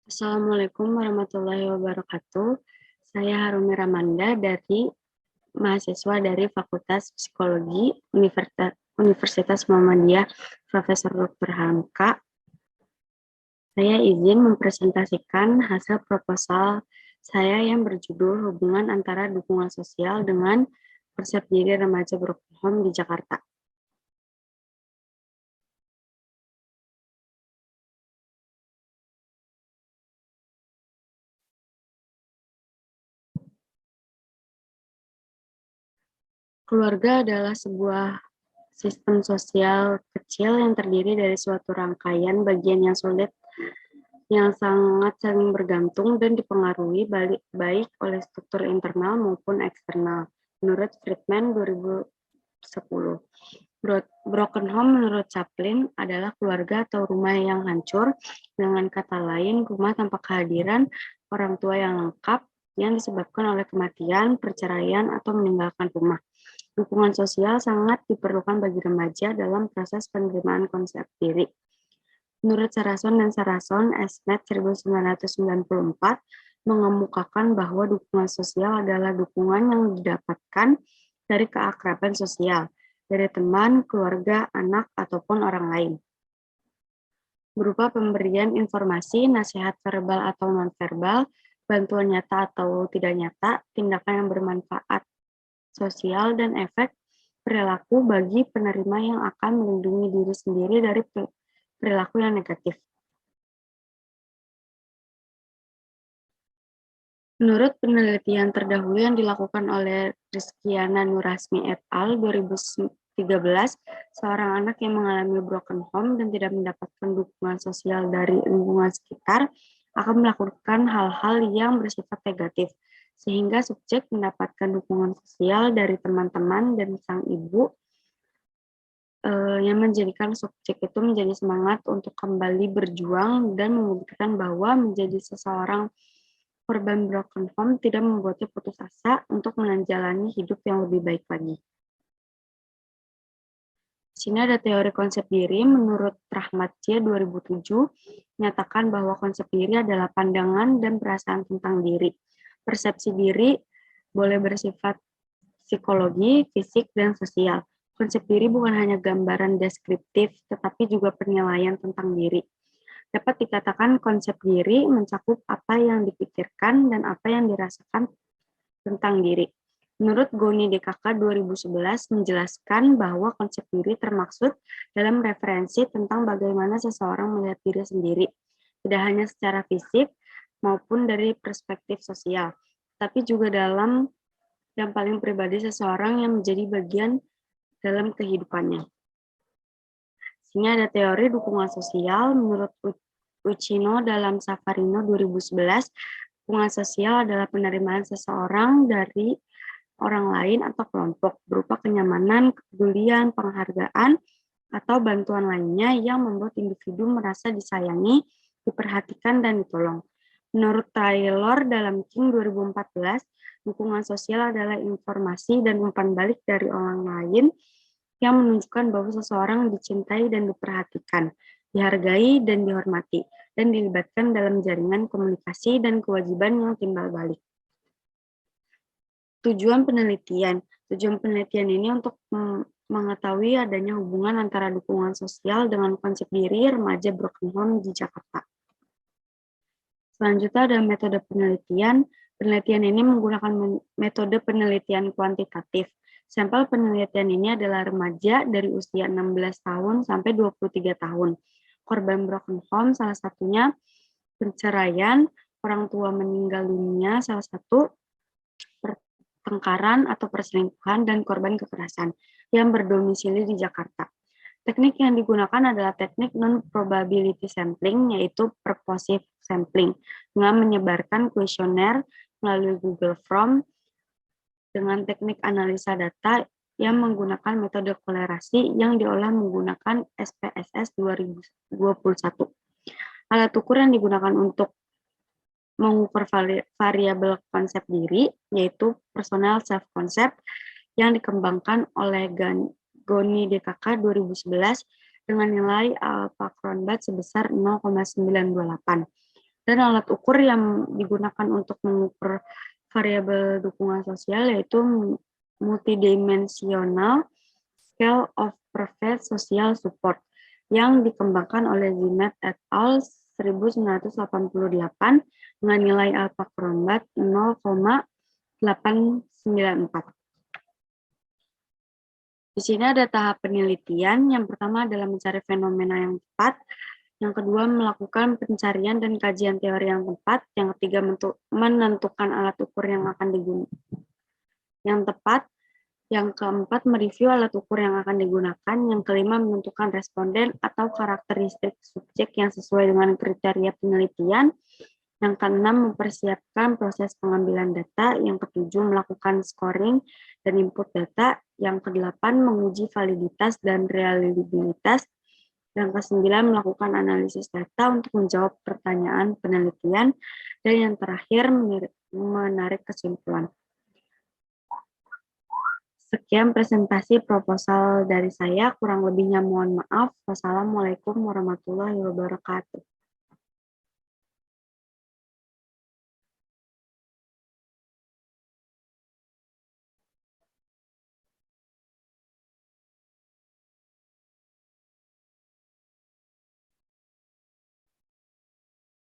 Assalamualaikum warahmatullahi wabarakatuh. Saya Harumi Ramanda dari mahasiswa dari Fakultas Psikologi Universitas Muhammadiyah Profesor Dr. Hamka. Saya izin mempresentasikan hasil proposal saya yang berjudul Hubungan Antara Dukungan Sosial dengan Persepsi Diri Remaja Broken Home di Jakarta. Keluarga adalah sebuah sistem sosial kecil yang terdiri dari suatu rangkaian bagian yang sulit, yang sangat saling bergantung dan dipengaruhi baik oleh struktur internal maupun eksternal. Menurut Friedman 2010, broken home menurut Chaplin adalah keluarga atau rumah yang hancur, dengan kata lain rumah tanpa kehadiran orang tua yang lengkap yang disebabkan oleh kematian, perceraian, atau meninggalkan rumah. Dukungan sosial sangat diperlukan bagi remaja dalam proses penerimaan konsep diri. Menurut Sarason dan Sarason, Esmet 1994 mengemukakan bahwa dukungan sosial adalah dukungan yang didapatkan dari keakraban sosial, dari teman, keluarga, anak, ataupun orang lain. Berupa pemberian informasi, nasihat verbal atau nonverbal, bantuan nyata atau tidak nyata, tindakan yang bermanfaat sosial, dan efek perilaku bagi penerima yang akan melindungi diri sendiri dari perilaku yang negatif. Menurut penelitian terdahulu yang dilakukan oleh Rizkyana Nurasmi et al. 2013, seorang anak yang mengalami broken home dan tidak mendapatkan dukungan sosial dari lingkungan sekitar akan melakukan hal-hal yang bersifat negatif, sehingga subjek mendapatkan dukungan sosial dari teman-teman dan sang ibu yang menjadikan subjek itu menjadi semangat untuk kembali berjuang dan membuktikan bahwa menjadi seseorang korban broken home tidak membuatnya putus asa untuk menjalani hidup yang lebih baik lagi. Di sini ada teori konsep diri. Menurut Rahmatya 2007, menyatakan bahwa konsep diri adalah pandangan dan perasaan tentang diri. Persepsi diri boleh bersifat psikologi, fisik, dan sosial. Konsep diri bukan hanya gambaran deskriptif, tetapi juga penilaian tentang diri. Dapat dikatakan konsep diri mencakup apa yang dipikirkan dan apa yang dirasakan tentang diri. Menurut Goni DKK 2011 menjelaskan bahwa konsep diri termaksud dalam referensi tentang bagaimana seseorang melihat diri sendiri, tidak hanya secara fisik maupun dari perspektif sosial, tapi juga dalam yang paling pribadi seseorang yang menjadi bagian dalam kehidupannya. Sini ada teori dukungan sosial. Menurut Uchino dalam Safarino 2011, dukungan sosial adalah penerimaan seseorang dari orang lain atau kelompok berupa kenyamanan, kepedulian, penghargaan, atau bantuan lainnya yang membuat individu merasa disayangi, diperhatikan, dan ditolong. Menurut Taylor dalam King 2014, dukungan sosial adalah informasi dan umpan balik dari orang lain yang menunjukkan bahwa seseorang dicintai dan diperhatikan, dihargai dan dihormati, dan dilibatkan dalam jaringan komunikasi dan kewajiban yang timbal balik. Tujuan penelitian ini untuk mengetahui adanya hubungan antara dukungan sosial dengan konsep diri remaja broken home di Jakarta. Selanjutnya ada metode penelitian. Penelitian ini menggunakan metode penelitian kuantitatif. Sampel penelitian ini adalah remaja dari usia 16 tahun sampai 23 tahun. Korban broken home salah satunya perceraian, orang tua meninggal dunia salah satu, pertengkaran atau perselingkuhan, dan korban kekerasan yang berdomisili di Jakarta. Teknik yang digunakan adalah teknik non-probability sampling, yaitu purposive sampling, dengan menyebarkan kuesioner melalui Google Form dengan teknik analisa data yang menggunakan metode kolerasi yang diolah menggunakan SPSS 2021. Alat ukur yang digunakan untuk mengukur variabel konsep diri, yaitu personal self-concept, yang dikembangkan oleh Goni DKK 2011 dengan nilai alpha Cronbach sebesar 0,928. Dan alat ukur yang digunakan untuk mengukur variabel dukungan sosial yaitu multidimensional scale of perfect social support yang dikembangkan oleh Zimet et al. 1988 dengan nilai alpha Cronbach 0,894. Di sini ada tahap penelitian. Yang pertama adalah mencari fenomena yang tepat. Yang kedua, melakukan pencarian dan kajian teori yang tepat. Yang ketiga, menentukan alat ukur yang akan digunakan yang tepat. Yang keempat, mereview alat ukur yang akan digunakan. Yang kelima, menentukan responden atau karakteristik subjek yang sesuai dengan kriteria penelitian. Yang keenam, mempersiapkan proses pengambilan data. Yang ketujuh, melakukan scoring dan input data. Yang kedelapan, menguji validitas dan reliabilitas. Yang kesembilan, melakukan analisis data untuk menjawab pertanyaan penelitian. Dan yang terakhir, menarik kesimpulan. Sekian presentasi proposal dari saya, kurang lebihnya mohon maaf. Wassalamualaikum warahmatullahi wabarakatuh.